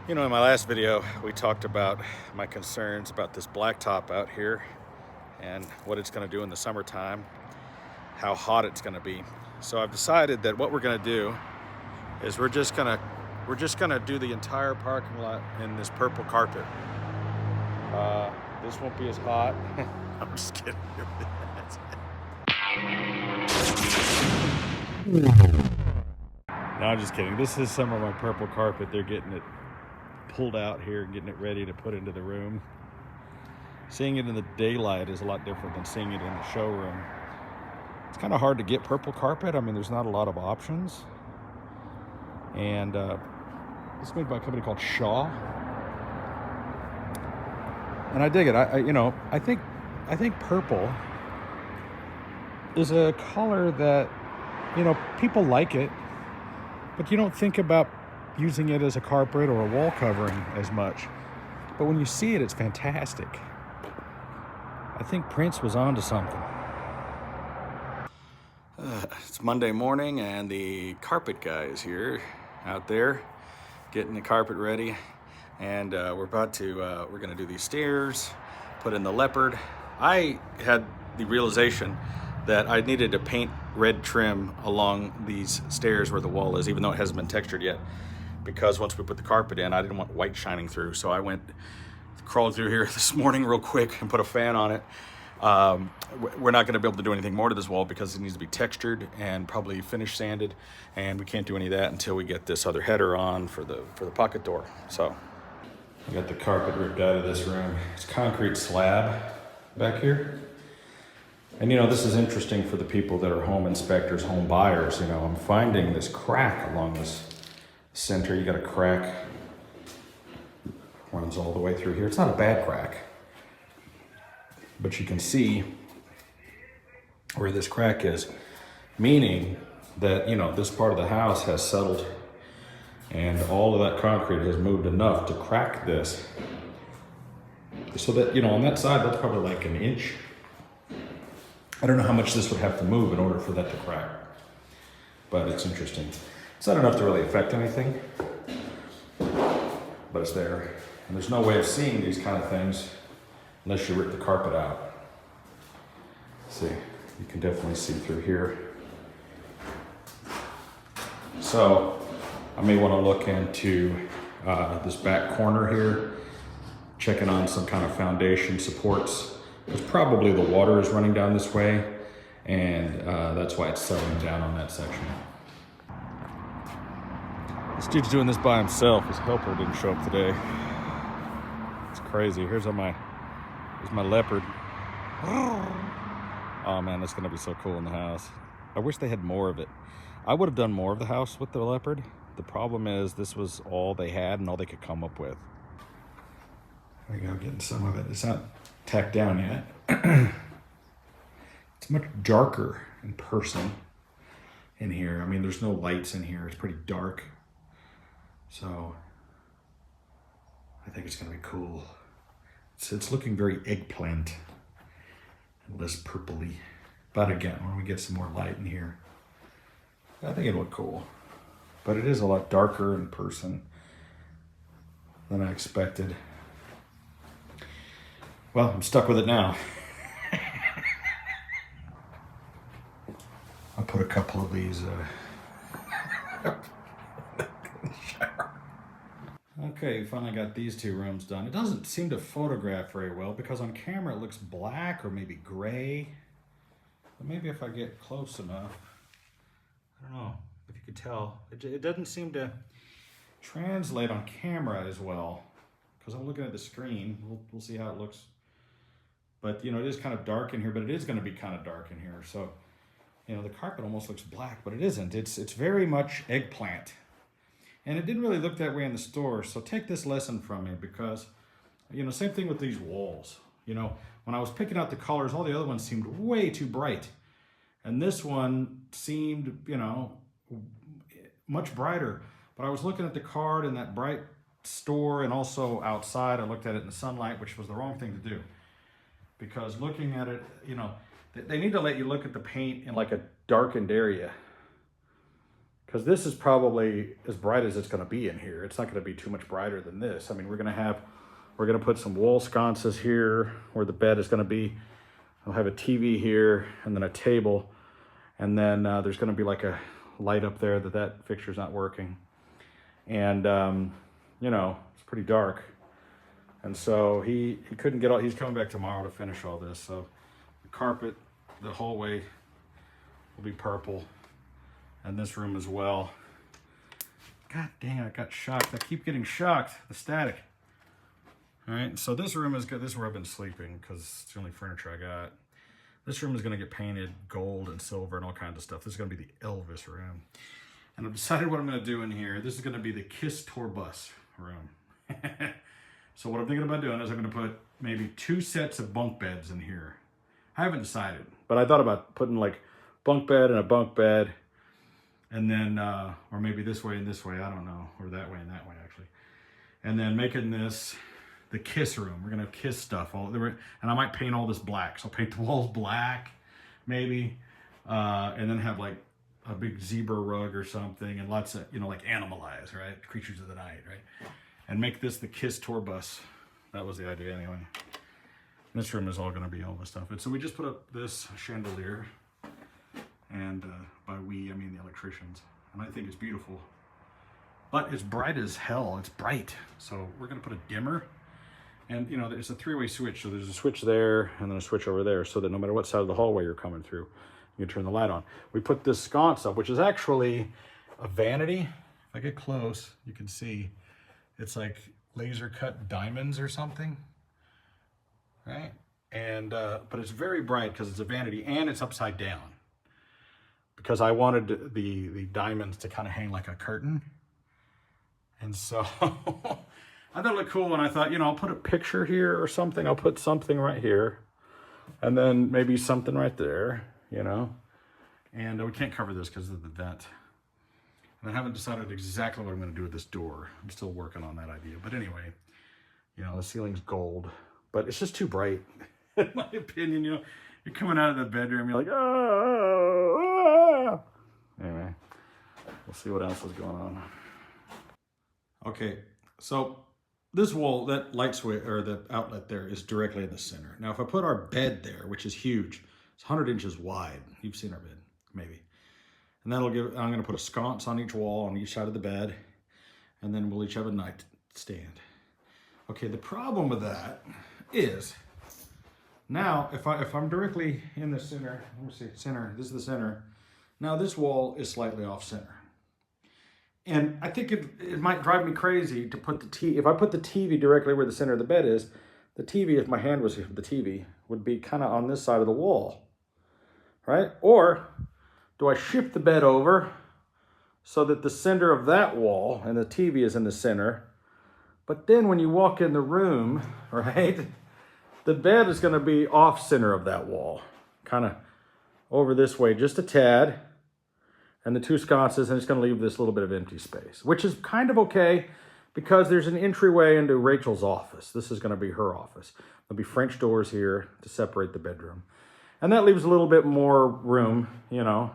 You know, in my last video, we talked about my concerns about this blacktop out here and what it's going to do in the summertime, how hot it's going to be. So I've decided that what we're going to do is we're just going to do the entire parking lot in this purple carpet. This won't be as hot. I'm just kidding. No, I'm just kidding. This is some of my purple carpet. They're getting it pulled out here and getting it ready to put into the room. Seeing it in the daylight is a lot different than seeing it in the showroom. It's kind of hard to get purple carpet. I mean, there's not a lot of options. And it's made by a company called Shaw. And I dig it. I think purple is a color that, people like it, but you don't think about using it as a carpet or a wall covering as much. But when you see it, it's fantastic. I think Prince was onto something. It's Monday morning and the carpet guy is here out there getting the carpet ready. And we're gonna do these stairs, put in the leopard. I had the realization that I needed to paint red trim along these stairs where the wall is, even though it hasn't been textured yet. Because once we put the carpet in, I didn't want white shining through. So I crawled through here this morning real quick and put a fan on it. We're not gonna be able to do anything more to this wall because it needs to be textured and probably finish sanded. And we can't do any of that until we get this other header on for the pocket door. So I got the carpet ripped out of this room. It's concrete slab back here. And this is interesting for the people that are home inspectors, home buyers. I'm finding this crack along this center. You got a crack, runs all the way through here. It's not a bad crack, but you can see where this crack is, meaning that, this part of the house has settled and all of that concrete has moved enough to crack this. So that, on that side, that's probably like an inch. I don't know how much this would have to move in order for that to crack, but it's interesting. It's not enough to really affect anything, but it's there. And there's no way of seeing these kind of things unless you rip the carpet out. See, you can definitely see through here. So I may want to look into this back corner here, checking on some kind of foundation supports. Because probably the water is running down this way, and that's why it's settling down on that section. This dude's doing this by himself. His helper didn't show up today. It's crazy. Here's my leopard. Oh man, that's gonna be so cool in the house. I wish they had more of it. I would have done more of the house with the leopard. The problem is this was all they had and all they could come up with. There we go, getting some of it. It's not tacked down yet. It's much darker in person in here. I mean, there's no lights in here. It's pretty dark. So I think it's gonna be cool. It's looking very eggplant and less purpley. But again, when we get some more light in here, I think it'll look cool. But it is a lot darker in person than I expected. Well, I'm stuck with it now. I'll put a couple of these in the shower. Okay, finally got these two rooms done. It doesn't seem to photograph very well because on camera it looks black or maybe gray. But maybe if I get close enough, I don't know if you could tell. It doesn't seem to translate on camera as well because I'm looking at the screen. We'll see how it looks. But, it is kind of dark in here, but it is going to be kind of dark in here. So, the carpet almost looks black, but it isn't. It's very much eggplant. And it didn't really look that way in the store. So take this lesson from me because, same thing with these walls. When I was picking out the colors, all the other ones seemed way too bright. And this one seemed, much brighter. But I was looking at the card in that bright store and also outside. I looked at it in the sunlight, which was the wrong thing to do. Because looking at it, they need to let you look at the paint in like a darkened area. because this is probably as bright as it's going to be in here. It's not going to be too much brighter than this. I mean, we're going to put some wall sconces here where the bed is going to be. I'll have a TV here and then a table. And then there's going to be like a light up there that fixture's not working. And, you know, it's pretty dark. And so he couldn't get all, he's coming back tomorrow to finish all this. So the carpet, the hallway will be purple. And this room as well. God dang, I got shocked. I keep getting shocked, the static. All right, so this room is good. This is where I've been sleeping because it's the only furniture I got. This room is going to get painted gold and silver and all kinds of stuff. This is going to be the Elvis room. And I've decided what I'm going to do in here. This is going to be the Kiss Tour Bus room. So what I'm thinking about doing is I'm going to put maybe 2 sets of bunk beds in here. I haven't decided, but I thought about putting like bunk bed and a bunk bed. And then, or maybe this way and this way, I don't know. Or that way and that way, actually. And then making this the Kiss room. We're going to have Kiss stuff. And I might paint all this black. So I'll paint the walls black, maybe. And then have like a big zebra rug or something. And lots of, you know, like Animalize, right? Creatures of the Night, right? And make this the Kiss tour bus. That was the idea anyway. This room is all going to be all this stuff. And so we just put up this chandelier. And by we, I mean the electricians. And I think it's beautiful. But it's bright as hell. It's bright. So we're going to put a dimmer. And, you know, there's a 3-way switch. So there's a switch there and then a switch over there so that no matter what side of the hallway you're coming through, you can turn the light on. We put this sconce up, which is actually a vanity. If I get close, you can see it's like laser cut diamonds or something. Right? And, but it's very bright because it's a vanity and it's upside down. Because I wanted the diamonds to kind of hang like a curtain. And so I thought it looked cool, and I thought, you know, I'll put a picture here or something. I'll put something right here, and then maybe something right there, you know. And we can't cover this because of the vent. And I haven't decided exactly what I'm going to do with this door. I'm still working on that idea. But anyway, you know, the ceiling's gold, but it's just too bright, in my opinion. You know, you're coming out of the bedroom, you're like, ah. Anyway, we'll see what else is going on. Okay, so this wall, that light switch or the outlet there is directly in the center. Now, if I put our bed there, which is huge, it's 100 inches wide. You've seen our bed, maybe. And that'll give, I'm going to put a sconce on each wall on each side of the bed, and then we'll each have a nightstand. Okay, the problem with that is now if I'm directly in the center, let me see, center. This is the center. Now this wall is slightly off center. And I think it might drive me crazy to put the TV, if I put the TV directly where the center of the bed is, the TV, if my hand was the TV, would be kind of on this side of the wall, right? Or do I shift the bed over so that the center of that wall and the TV is in the center, but then when you walk in the room, right, the bed is going to be off center of that wall, kind of over this way, just a tad, and the 2 sconces, and it's going to leave this little bit of empty space, which is kind of okay because there's an entryway into Rachel's office. This is going to be her office. There'll be French doors here to separate the bedroom. And that leaves a little bit more room, you know,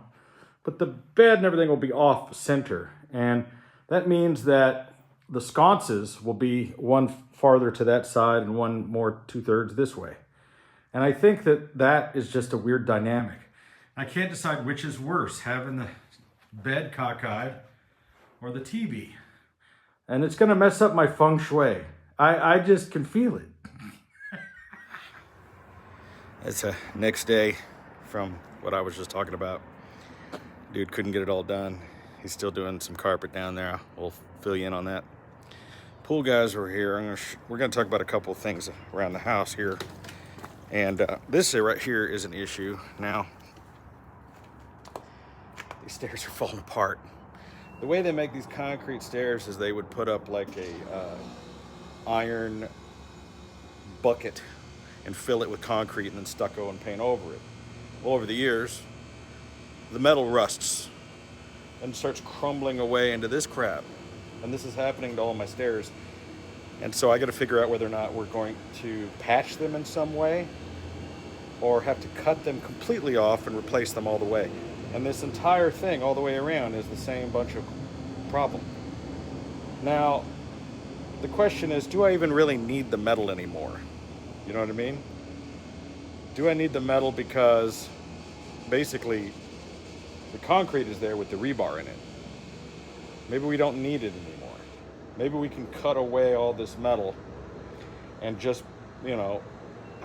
but the bed and everything will be off center. And that means that the sconces will be one farther to that side and one more 2/3 this way. And I think that is just a weird dynamic. I can't decide which is worse, having the bed cockeyed or the TV. And it's going to mess up my feng shui. I just can feel it. It's a next day from what I was just talking about. Dude couldn't get it all done. He's still doing some carpet down there. We'll fill you in on that. Pool guys are here. We're going to talk about a couple of things around the house here. And this right here is an issue. Now, these stairs are falling apart. The way they make these concrete stairs is they would put up like a iron bucket and fill it with concrete and then stucco and paint over it. Well, over the years, the metal rusts and starts crumbling away into this crap. And this is happening to all my stairs. And so I got to figure out whether or not we're going to patch them in some way or have to cut them completely off and replace them all the way. And this entire thing all the way around is the same bunch of problem. Now, the question is, do I even really need the metal anymore? You know what I mean? Do I need the metal because basically the concrete is there with the rebar in it? Maybe we don't need it anymore. Maybe we can cut away all this metal and just, you know,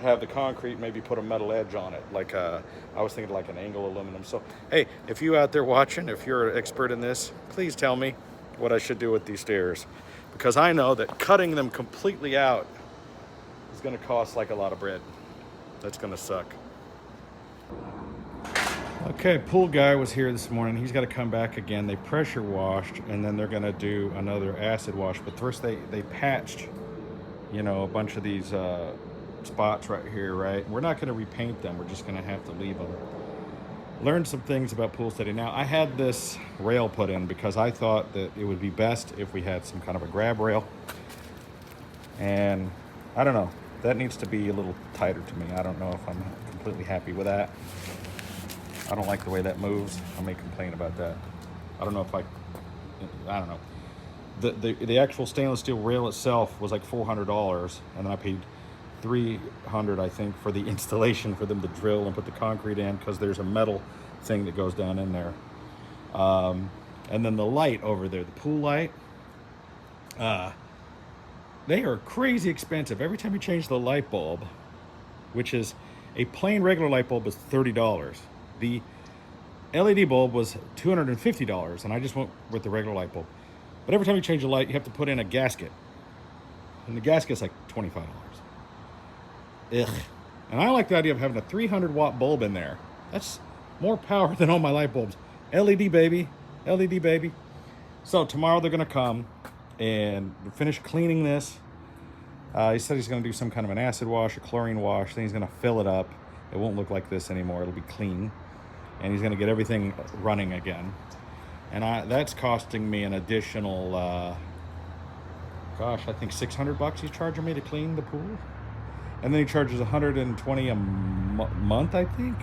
have the concrete, maybe put a metal edge on it. Like I was thinking like an angle aluminum. So, hey, if you out there watching, if you're an expert in this, please tell me what I should do with these stairs. Because I know that cutting them completely out is gonna cost like a lot of bread. That's gonna suck. Okay, pool guy was here this morning. He's got to come back again. They pressure washed, and then they're going to do another acid wash. But first they patched, you know, a bunch of these spots right here, right? We're not going to repaint them. We're just going to have to leave them. Learned some things about pool steady. Now, I had this rail put in because I thought that it would be best if we had some kind of a grab rail. And I don't know. That needs to be a little tighter to me. I don't know if I'm completely happy with that. I don't like the way that moves. I may complain about that. I don't know if I don't know. The actual stainless steel rail itself was like $400, and then I paid $300, I think, for the installation for them to drill and put the concrete in, because there's a metal thing that goes down in there. And then the light over there, the pool light, they are crazy expensive. Every time you change the light bulb, which is a plain regular light bulb, is $30. The LED bulb was $250, and I just went with the regular light bulb. But every time you change a light, you have to put in a gasket. And the gasket's like $25. Ugh. And I like the idea of having a 300-watt bulb in there. That's more power than all my light bulbs. LED, baby. LED, baby. So tomorrow they're going to come and finish cleaning this. He said he's going to do some kind of an acid wash, a chlorine wash. Then he's going to fill it up. It won't look like this anymore. It'll be clean. And he's going to get everything running again. And that's costing me an additional, I think $600 he's charging me to clean the pool. And then he charges $120 a month, I think,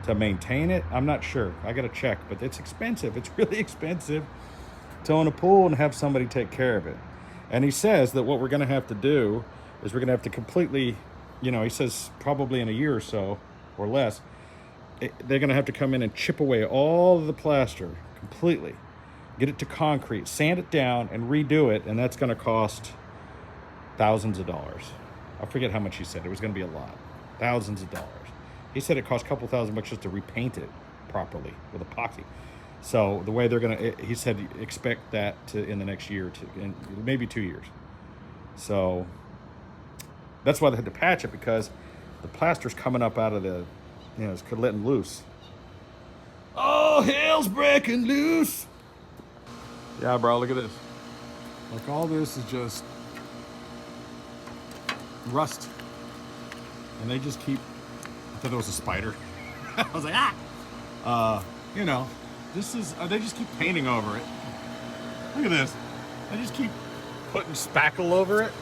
to maintain it. I'm not sure. I got to check, but it's expensive. It's really expensive to own a pool and have somebody take care of it. And he says that what we're going to have to do is we're going to have to completely, you know, he says probably in a year or so or less, they're going to have to come in and chip away all of the plaster completely, get it to concrete, sand it down, and redo it. And that's going to cost thousands of dollars. I forget how much he said. It was going to be a lot. Thousands of dollars. He said it cost a couple $1,000 just to repaint it properly with epoxy. So the way they're going to, he said, expect that to in the next year or two, in maybe 2 years. So that's why they had to patch it, because the plaster's coming up out of the, you know, it's letting loose. Oh, hell's breaking loose. Yeah, bro, look at this. Like, all this is just rust. And they just keep, I thought it was a spider. I was like, you know, this is, they just keep painting over it. Look at this. They just keep putting spackle over it.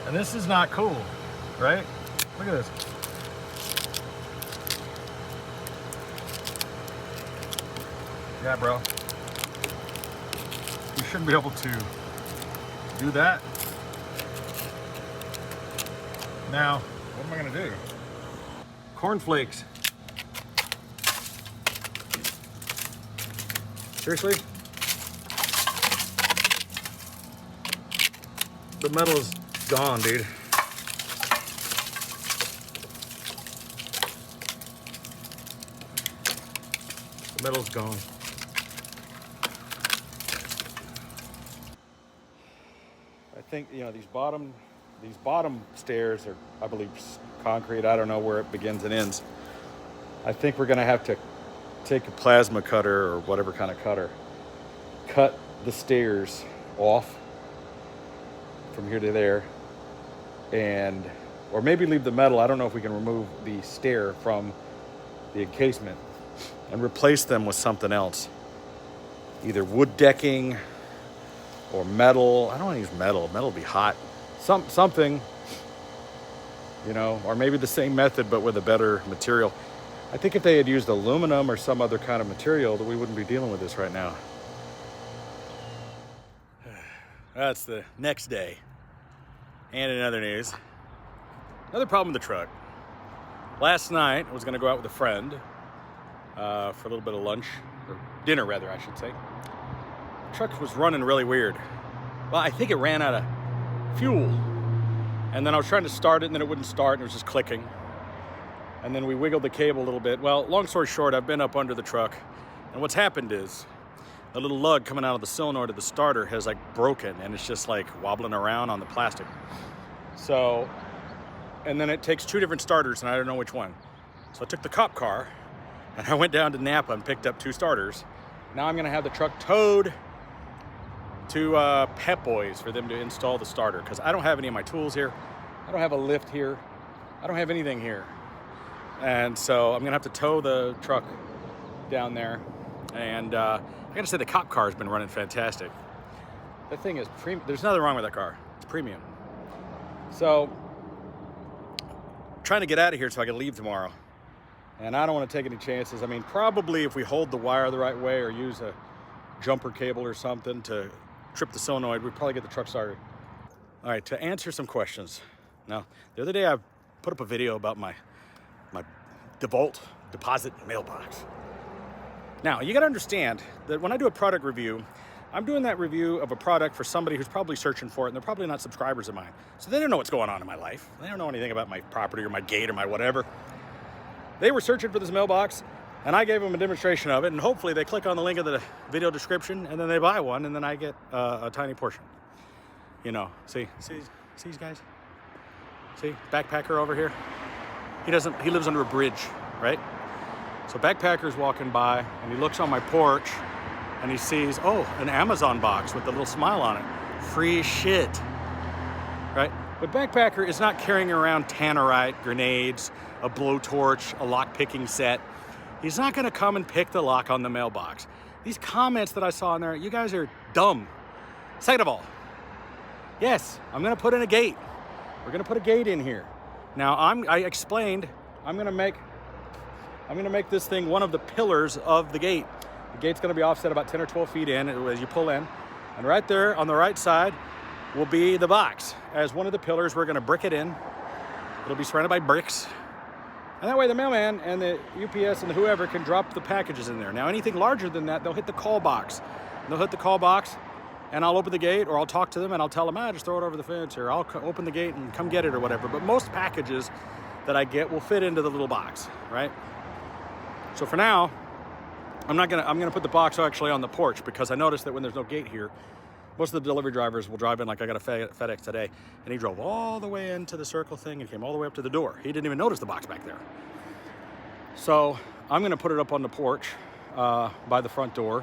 And this is not cool, right? Look at this. Yeah, bro. You shouldn't be able to do that. Now, what am I gonna do? Cornflakes. Seriously? The metal is gone, dude. The metal's gone. I think, you know, these bottom stairs are, I believe, concrete. I don't know where it begins and ends. I think we're gonna have to take a plasma cutter or whatever kind of cutter, cut the stairs off from here to there, and or maybe leave the metal. I don't know if we can remove the stair from the encasement and replace them with something else, either wood decking or metal. I don't want to use metal. Metal will be hot. Something, you know, or maybe the same method but with a better material. I think if they had used aluminum or some other kind of material, that we wouldn't be dealing with this right now. That's the next day. And in other news, another problem with the truck. Last night, I was going to go out with a friend for a little bit of lunch, or dinner rather, I should say. The truck was running really weird. Well, I think it ran out of fuel. And then I was trying to start it, and then it wouldn't start, and it was just clicking. And then we wiggled the cable a little bit. Well, long story short, I've been up under the truck, and what's happened is the little lug coming out of the solenoid of the starter has like broken, and it's just like wobbling around on the plastic. So, and then it takes two different starters, and I don't know which one. So I took the cop car, and I went down to Napa and picked up two starters. Now I'm gonna have the truck towed to Pep Boys for them to install the starter, because I don't have any of my tools here. I don't have a lift here. I don't have anything here. And so I'm gonna have to tow the truck down there. And I gotta say, the cop car has been running fantastic. That thing is there's nothing wrong with that car. It's premium. So, trying to get out of here so I can leave tomorrow. And I don't want to take any chances. I mean, probably if we hold the wire the right way or use a jumper cable or something to trip the solenoid, we'd probably get the truck started. All right, to answer some questions. Now, the other day I put up a video about my DeVault deposit mailbox. Now, you gotta understand that when I do a product review, I'm doing that review of a product for somebody who's probably searching for it, and they're probably not subscribers of mine. So they don't know what's going on in my life. They don't know anything about my property or my gate or my whatever. They were searching for this mailbox, and I gave them a demonstration of it, and hopefully they click on the link of the video description, and then they buy one, and then I get a tiny portion. You know, see these guys? See, backpacker over here? He lives under a bridge, right? So backpacker's walking by, and he looks on my porch, and he sees, oh, an Amazon box with a little smile on it. Free shit, right? But backpacker is not carrying around tannerite, grenades, a blowtorch, a lock-picking set. He's not gonna come and pick the lock on the mailbox. These comments that I saw in there, you guys are dumb. Second of all, yes, I'm gonna put in a gate. We're gonna put a gate in here. Now, I explained, I'm gonna make this thing one of the pillars of the gate. The gate's gonna be offset about 10 or 12 feet in as you pull in. And right there on the right side will be the box. As one of the pillars, we're gonna brick it in. It'll be surrounded by bricks. And that way the mailman and the UPS and whoever can drop the packages in there. Now, anything larger than that, they'll hit the call box. They'll hit the call box, and I'll open the gate, or I'll talk to them and I'll tell them, just throw it over the fence, or I'll open the gate and come get it or whatever. But most packages that I get will fit into the little box, right? So for now, I'm gonna put the box actually on the porch, because I noticed that when there's no gate here, most of the delivery drivers will drive in, like I got a FedEx today, and he drove all the way into the circle thing and came all the way up to the door. He didn't even notice the box back there. So I'm gonna put it up on the porch by the front door.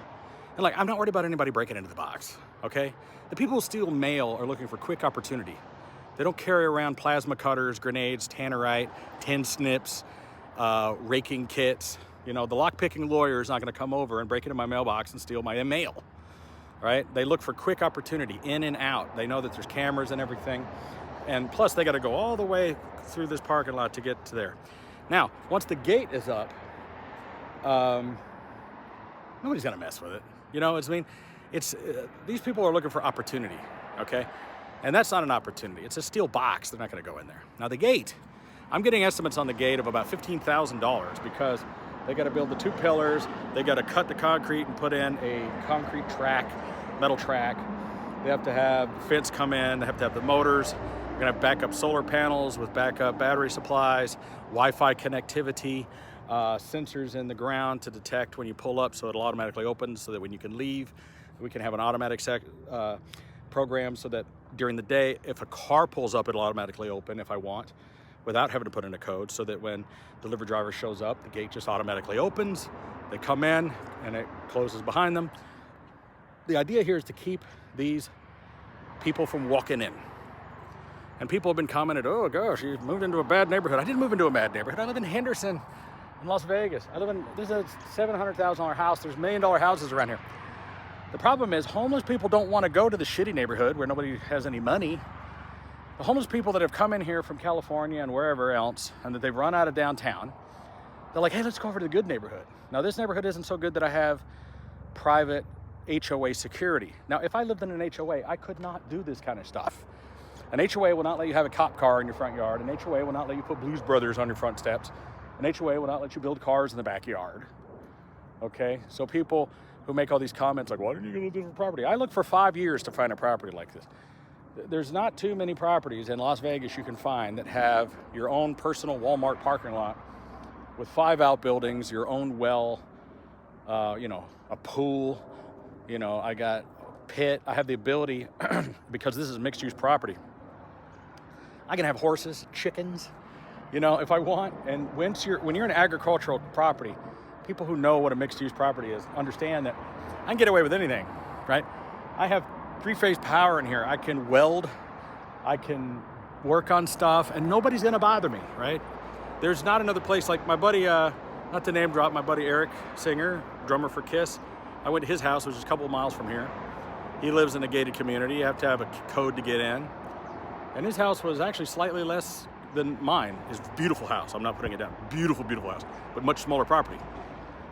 And like, I'm not worried about anybody breaking into the box, okay? The people who steal mail are looking for quick opportunity. They don't carry around plasma cutters, grenades, tannerite, tin snips, raking kits. You know, the lock-picking lawyer is not gonna come over and break into my mailbox and steal my mail, right? They look for quick opportunity, in and out. They know that there's cameras and everything. And plus, they gotta go all the way through this parking lot to get to there. Now, once the gate is up, nobody's gonna mess with it. You know, these people are looking for opportunity, okay? And that's not an opportunity. It's a steel box. They're not gonna go in there. Now the gate, I'm getting estimates on the gate of about $15,000, because they gotta build the two pillars, they gotta cut the concrete and put in a concrete track, metal track. They have to have the fence come in, they have to have the motors. We're gonna have backup solar panels with backup battery supplies, Wi-Fi connectivity, sensors in the ground to detect when you pull up, so it'll automatically open, so that when you can leave, we can have an automatic program, so that during the day, if a car pulls up, it'll automatically open if I want, without having to put in a code, so that when the delivery driver shows up, the gate just automatically opens, they come in, and it closes behind them. The idea here is to keep these people from walking in. And people have been commenting, oh gosh, you moved into a bad neighborhood. I didn't move into a bad neighborhood. I live in Henderson, in Las Vegas. There's a $700,000 house. There's $1 million houses around here. The problem is, homeless people don't want to go to the shitty neighborhood where nobody has any money. The homeless people that have come in here from California and wherever else, and that they've run out of downtown, They're like, hey, let's go over to the good neighborhood. Now, this neighborhood isn't so good that I have private HOA security. Now, if I lived in an HOA, I could not do this kind of stuff. An HOA will not let you have a cop car in your front yard. An HOA will not let you put Blues Brothers on your front steps. An HOA will not let you build cars in the backyard. Okay? So people who make all these comments like, why didn't you get a different property? I looked for 5 years to find a property like this. There's not too many properties in Las Vegas you can find that have your own personal Walmart parking lot with 5 outbuildings, your own well, a pool. I got a pit. I have the ability, because this is a mixed-use property, I can have horses, chickens, if I want. And when you're an agricultural property, people who know what a mixed-use property is understand that I can get away with anything, right? I have 3-phase power in here. I can weld, I can work on stuff, and nobody's gonna bother me, right? There's not another place like my buddy, not to name drop, my buddy Eric Singer, drummer for Kiss. I went to his house, which is a couple of miles from here. He lives in a gated community. You have to have a code to get in. And his house was actually slightly less than mine. His beautiful house, I'm not putting it down. Beautiful, beautiful house, but much smaller property.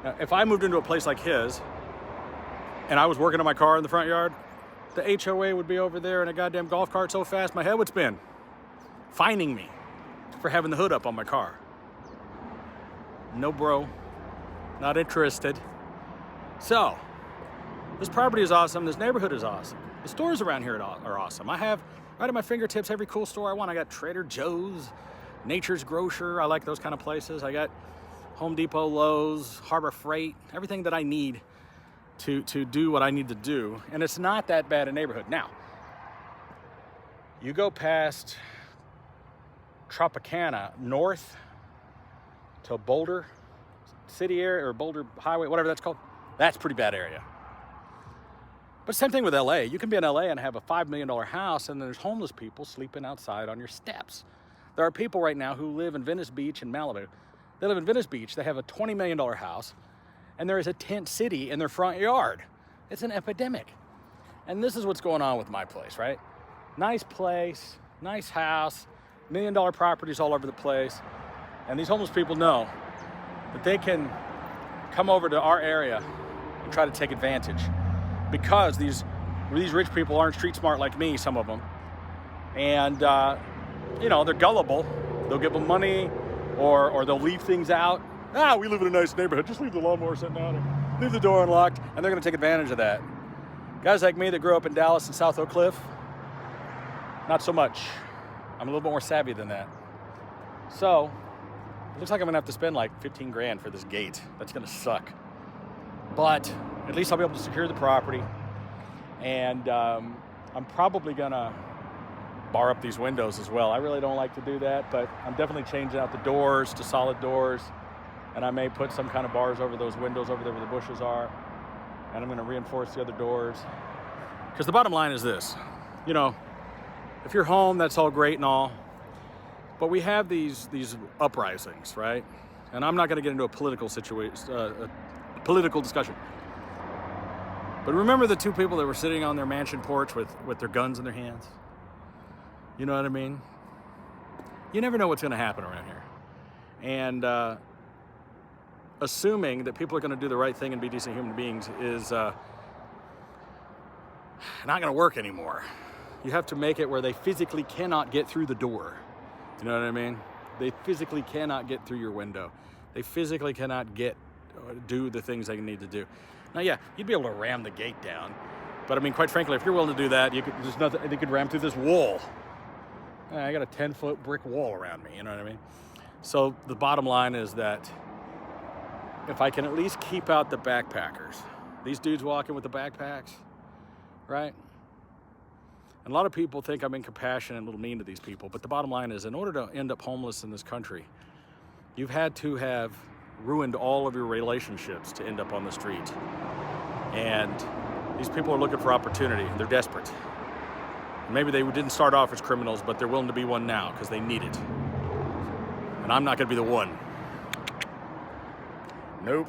Now, if I moved into a place like his, and I was working on my car in the front yard, the HOA would be over there in a goddamn golf cart so fast my head would spin, fining me for having the hood up on my car. No, bro, not interested. So, this property is awesome. This neighborhood is awesome. The stores around here are awesome. I have right at my fingertips every cool store I want. I got Trader Joe's, Nature's Grocer. I like those kind of places. I got Home Depot, Lowe's, Harbor Freight, everything that I need to do what I need to do. And it's not that bad a neighborhood. Now, you go past Tropicana north to Boulder City area or Boulder Highway, whatever that's called. That's a pretty bad area. But same thing with LA. You can be in LA and have a $5 million house and there's homeless people sleeping outside on your steps. There are people right now who live in Venice Beach and Malibu. They live in Venice Beach. They have a $20 million house and there is a tent city in their front yard. It's an epidemic. And this is what's going on with my place, right? Nice place, nice house, $1 million properties all over the place. And these homeless people know that they can come over to our area and try to take advantage because these rich people aren't street smart like me, some of them. And, they're gullible. They'll give them money or they'll leave things out. We live in a nice neighborhood. Just leave the lawnmower sitting out and leave the door unlocked. And they're going to take advantage of that. Guys like me that grew up in Dallas and South Oak Cliff, not so much. I'm a little bit more savvy than that. So, it looks like I'm gonna have to spend like 15 grand for this gate. That's gonna suck. But at least I'll be able to secure the property. And I'm probably gonna bar up these windows as well. I really don't like to do that, but I'm definitely changing out the doors to solid doors. And I may put some kind of bars over those windows over there where the bushes are. And I'm gonna reinforce the other doors. Because the bottom line is this, if you're home, that's all great and all. But we have these uprisings, right? And I'm not going to get into a political discussion. But remember the 2 people that were sitting on their mansion porch with their guns in their hands? You know what I mean? You never know what's going to happen around here. And assuming that people are going to do the right thing and be decent human beings is not going to work anymore. You have to make it where they physically cannot get through the door. You know what I mean? They physically cannot get through your window. They physically cannot do the things they need to do. Now, yeah, you'd be able to ram the gate down. But I mean, quite frankly, if you're willing to do that, they could ram through this wall. I got a 10-foot brick wall around me, you know what I mean? So the bottom line is that if I can at least keep out the backpackers, these dudes walking with the backpacks, right? And a lot of people think I'm incompassionate and a little mean to these people, but the bottom line is in order to end up homeless in this country, you've had to have ruined all of your relationships to end up on the street. And these people are looking for opportunity and they're desperate. Maybe they didn't start off as criminals, but they're willing to be one now because they need it. And I'm not gonna be the one. Nope.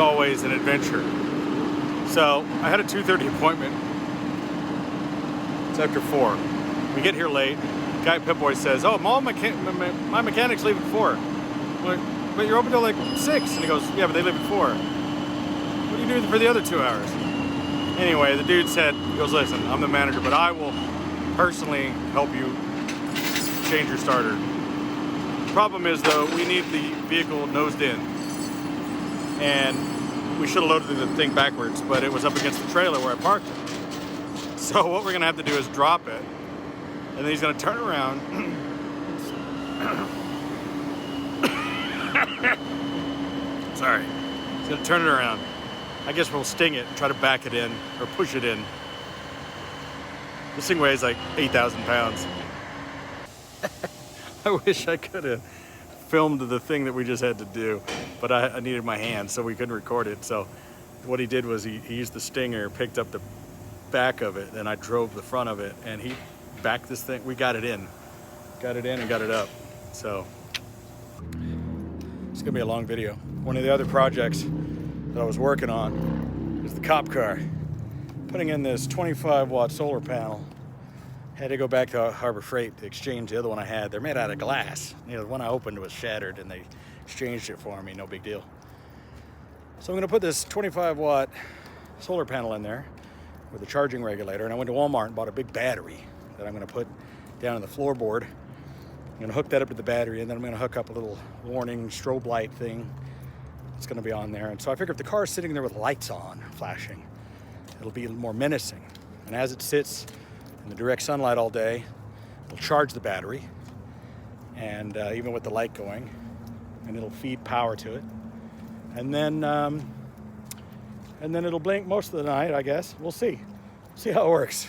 always an adventure. So I had a 2:30 appointment. It's after 4. We get here late. Guy at Pip Boy says, "Oh, my mechanics leave at 4." I'm like, "But you're open till like 6." And he goes, "Yeah, but they leave at 4. What do you do for the other 2 hours?" Anyway, the dude said, he goes, "Listen, I'm the manager, but I will personally help you change your starter. The problem is, though, we need the vehicle nosed in. And we should have loaded the thing backwards, but it was up against the trailer where I parked it. So what we're gonna have to do is drop it, and then he's gonna turn around." Sorry. He's gonna turn it around. I guess we'll sting it and try to back it in or push it in. This thing weighs like 8,000 pounds. I wish I could have filmed the thing that we just had to do, but I needed my hand, so we couldn't record it. So what he did was he used the stinger, picked up the back of it, and I drove the front of it, and he backed this thing. We got it in and got it up. So it's gonna be a long video. One of the other projects that I was working on is the cop car. Putting in this 25-watt solar panel. Had to go back to Harbor Freight to exchange the other one I had. They're made out of glass. You know, the one I opened was shattered, and they exchanged it for me. No big deal. So I'm going to put this 25-watt solar panel in there with a charging regulator. And I went to Walmart and bought a big battery that I'm going to put down in the floorboard. I'm going to hook that up to the battery, and then I'm going to hook up a little warning strobe light thing. It's going to be on there. And so I figure if the car is sitting there with lights on, flashing, it'll be more menacing. And as it sits in the direct sunlight all day, it'll charge the battery, and even with the light going, and it'll feed power to it, and then it'll blink most of the night, I guess. We'll see how it works.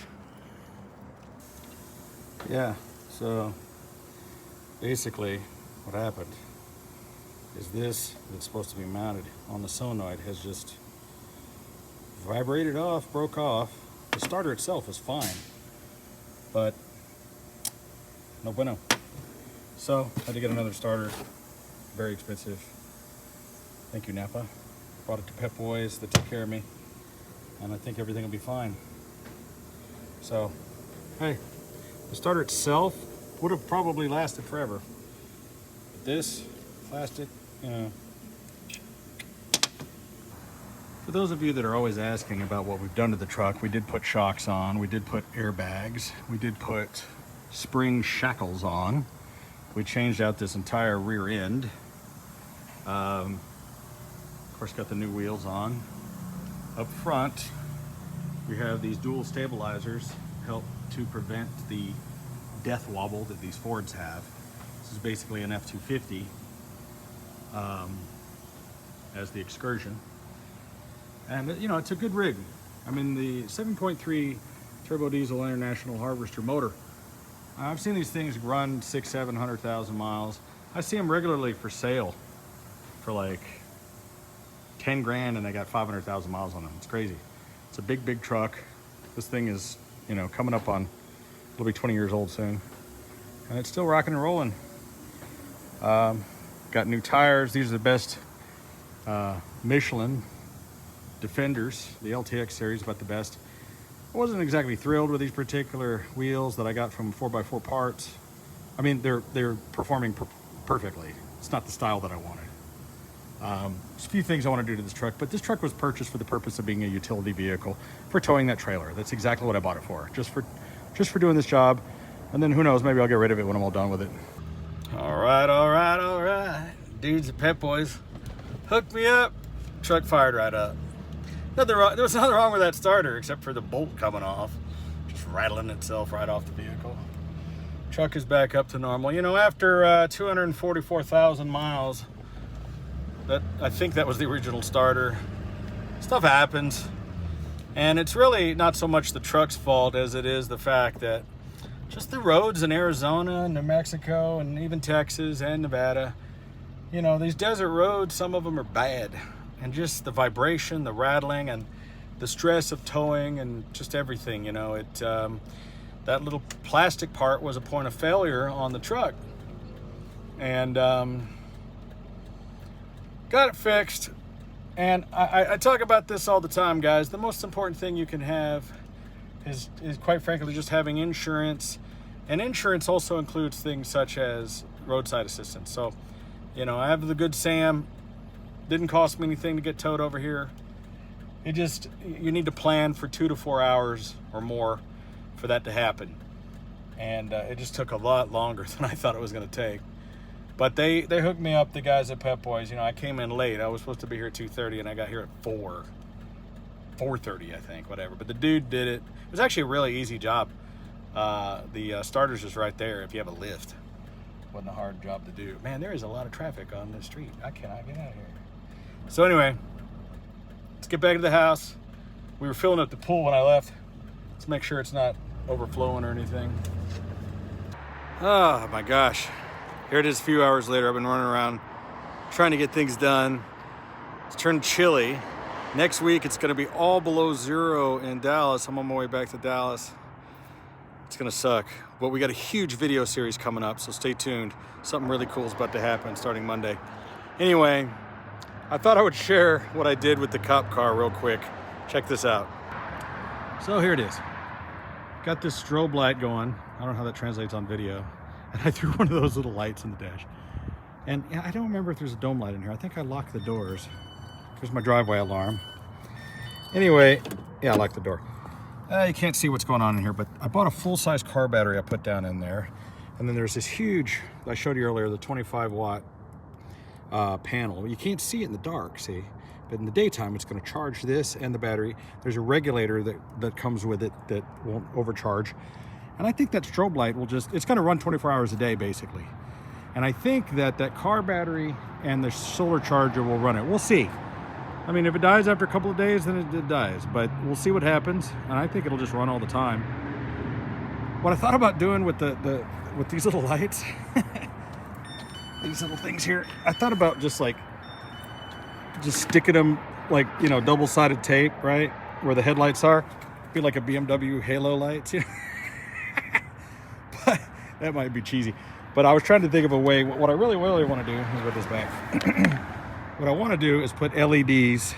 Yeah, so basically what happened is this that's supposed to be mounted on the solenoid has just vibrated off, broke off. The starter itself is fine, but no bueno. So I had to get another starter, very expensive. Thank you, Napa. Brought it to Pep Boys, that took care of me, and I think everything will be fine. So, hey, the starter itself would have probably lasted forever. But this plastic, you know. For those of you that are always asking about what we've done to the truck, we did put shocks on, we did put airbags, we did put spring shackles on. We changed out this entire rear end. Of course, got the new wheels on. Up front, we have these dual stabilizers, help to prevent the death wobble that these Fords have. This is basically an F-250 as the Excursion. And, you know, it's a good rig. I mean, the 7.3 turbo diesel international harvester motor, I've seen these things run 600,000-700,000 miles. I see them regularly for sale for like 10 grand, and they got 500,000 miles on them. It's crazy. It's a big truck. This thing is, you know, coming up on, it'll be 20 years old soon. And it's still rocking and rolling. Got new tires. These are the best Michelin Defenders. The LTX series, about the best. I wasn't exactly thrilled with these particular wheels that I got from 4x4 Parts. I mean, they're performing perfectly. It's not the style that I wanted. There's a few things I want to do to this truck, but this truck was purchased for the purpose of being a utility vehicle for towing that trailer. That's exactly what I bought it for, just for doing this job. And then who knows, maybe I'll get rid of it when I'm all done with it. All right. Dudes at Pep Boys hooked me up. Truck fired right up. There was nothing wrong with that starter except for the bolt coming off, just rattling itself right off the vehicle. Truck is back up to normal. You know, after 244,000 miles, I think that was the original starter. Stuff happens, and it's really not so much the truck's fault as it is the fact that just the roads in Arizona, New Mexico, and even Texas and Nevada, you know, these desert roads, some of them are bad. And just the vibration, the rattling, and the stress of towing, and just everything, you know, that little plastic part was a point of failure on the truck. And got it fixed. And I talk about this all the time, guys. The most important thing you can have is quite frankly just having insurance. And insurance also includes things such as roadside assistance. So, you know, I have the Good Sam. Didn't cost me anything to get towed over here. It just, you need to plan for 2 to 4 hours or more for that to happen. And it just took a lot longer than I thought it was going to take. But they hooked me up, the guys at Pep Boys. You know, I came in late. I was supposed to be here at 2:30, and I got here at 4:30, I think, whatever. But the dude did it. It was actually a really easy job. The starter's just right there if you have a lift. Wasn't a hard job to do. Man, there is a lot of traffic on this street. I cannot get out of here. So anyway, let's get back to the house. We were filling up the pool when I left. Let's make sure it's not overflowing or anything. Oh my gosh. Here it is a few hours later. I've been running around trying to get things done. It's turned chilly. Next week, it's gonna be all below 0 in Dallas. I'm on my way back to Dallas. It's gonna suck. But we got a huge video series coming up, so stay tuned. Something really cool is about to happen starting Monday. Anyway, I thought I would share what I did with the cop car real quick. Check this out. So here it is. Got this strobe light going. I don't know how that translates on video. And I threw one of those little lights in the dash. And I don't remember if there's a dome light in here. I think I locked the doors. There's my driveway alarm. Anyway, yeah, I locked the door. You can't see what's going on in here, but I bought a full-size car battery I put down in there. And then there's this huge, I showed you earlier, the 25-watt panel. You can't see it in the dark, see? But in the daytime, it's going to charge this and the battery. There's a regulator that comes with it that won't overcharge. And I think that strobe light will just, it's going to run 24 hours a day, basically. And I think that car battery and the solar charger will run it. We'll see. I mean, if it dies after a couple of days, then it dies. But we'll see what happens. And I think it'll just run all the time. What I thought about doing with with these little lights, these little things here, I thought about just sticking them like, you know, double-sided tape, right? Where the headlights are. Be like a BMW halo lights, you know? But that might be cheesy. But I was trying to think of a way. What I really want to do, let me put this back. What I want to do is put LEDs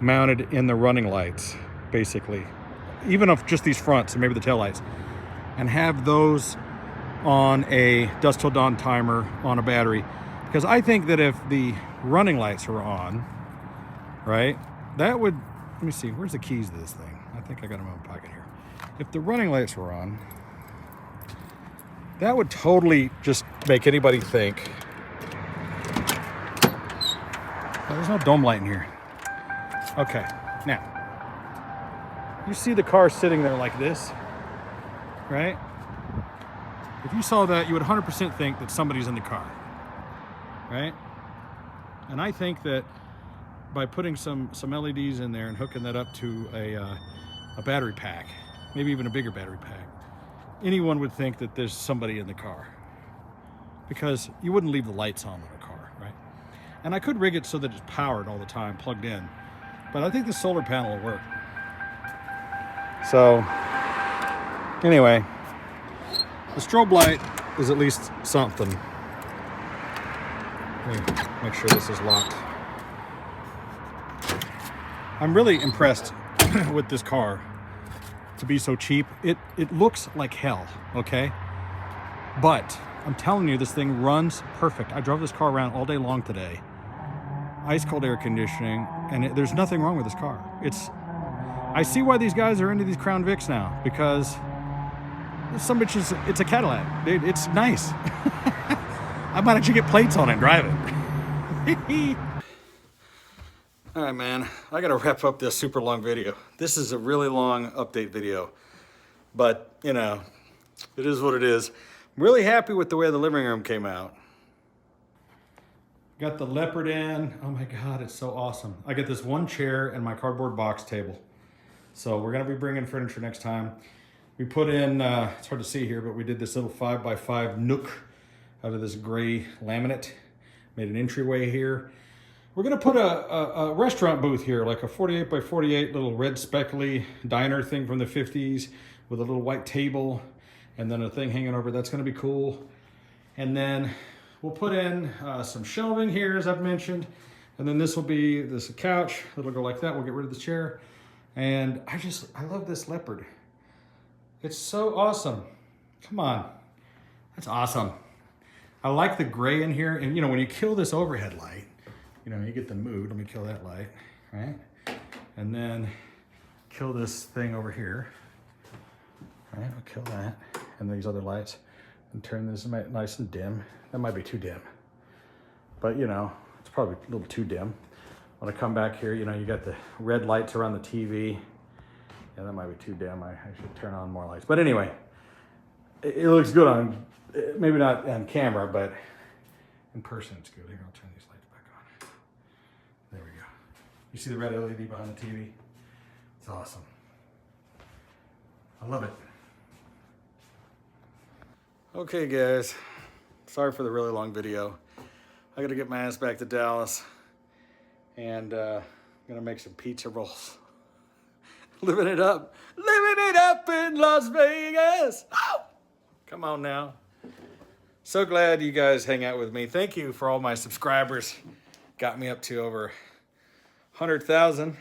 mounted in the running lights, basically. Even if just these fronts and maybe the tail lights. And have those on a dusk till dawn timer on a battery. Because I think that if the running lights were on, right, that would, let me see, where's the keys to this thing? I think I got them in my pocket here. If the running lights were on, that would totally just make anybody think. Oh, there's no dome light in here. Okay, now, you see the car sitting there like this, right? If you saw that, you would 100% think that somebody's in the car, right? And I think that by putting some LEDs in there and hooking that up to a battery pack, maybe even a bigger battery pack, anyone would think that there's somebody in the car, because you wouldn't leave the lights on in a car, right? And I could rig it so that it's powered all the time, plugged in, but I think the solar panel will work. So anyway, the strobe light is at least something. Let me make sure this is locked. I'm really impressed with this car to be so cheap. It looks like hell, okay? But I'm telling you, this thing runs perfect. I drove this car around all day long today. Ice cold air conditioning, and there's nothing wrong with this car. I see why these guys are into these Crown Vics now, because some bitches, it's a Cadillac, dude. It's nice. I might actually get plates on it and drive it. All right, man, I gotta wrap up this super long video. This is a really long update video, but you know, it is what it is. I'm really happy with the way the living room came out. Got the leopard in. Oh my God, it's so awesome. I got this one chair and my cardboard box table. So we're gonna be bringing furniture next time. We put in, it's hard to see here, but we did this little 5x5 nook out of this gray laminate. Made an entryway here. We're gonna put a restaurant booth here, like a 48x48 little red speckly diner thing from the 50s with a little white table and then a thing hanging over. That's gonna be cool. And then we'll put in some shelving here, as I've mentioned, And then this will be this couch. It'll go like that. We'll get rid of the chair. And I love this leopard. It's so awesome. Come on. That's awesome. I like the gray in here. And you know, when you kill this overhead light, you know, you get the mood. Let me kill that light, right? And then kill this thing over here. All right, we'll kill that. And these other lights. And turn this nice and dim. That might be too dim. But you know, it's probably a little too dim. When I come back here, you know, you got the red lights around the TV. Yeah, that might be too dim. I should turn on more lights. But anyway, it looks good on, maybe not on camera, but in person it's good. Here, I'll turn these lights back on. There we go. You see the red LED behind the TV? It's awesome. I love it. Okay, guys. Sorry for the really long video. I gotta get my ass back to Dallas. And I'm gonna make some pizza rolls. Living it up in Las Vegas. Oh! Come on now. So glad you guys hang out with me. Thank you for all my subscribers. Got me up to over 100,000.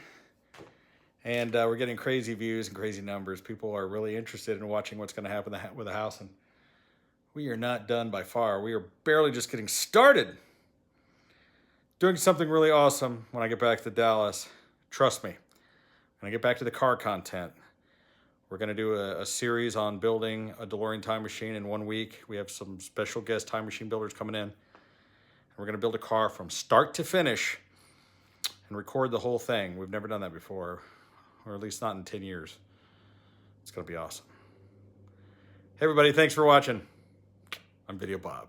And we're getting crazy views and crazy numbers. People are really interested in watching what's gonna happen with the house. And we are not done by far. We are barely just getting started. Doing something really awesome when I get back to Dallas. Trust me. When I get back to the car content, we're going to do a series on building a DeLorean time machine in 1 week. We have some special guest time machine builders coming in. And we're going to build a car from start to finish and record the whole thing. We've never done that before, or at least not in 10 years. It's going to be awesome. Hey, everybody. Thanks for watching. I'm Videobob.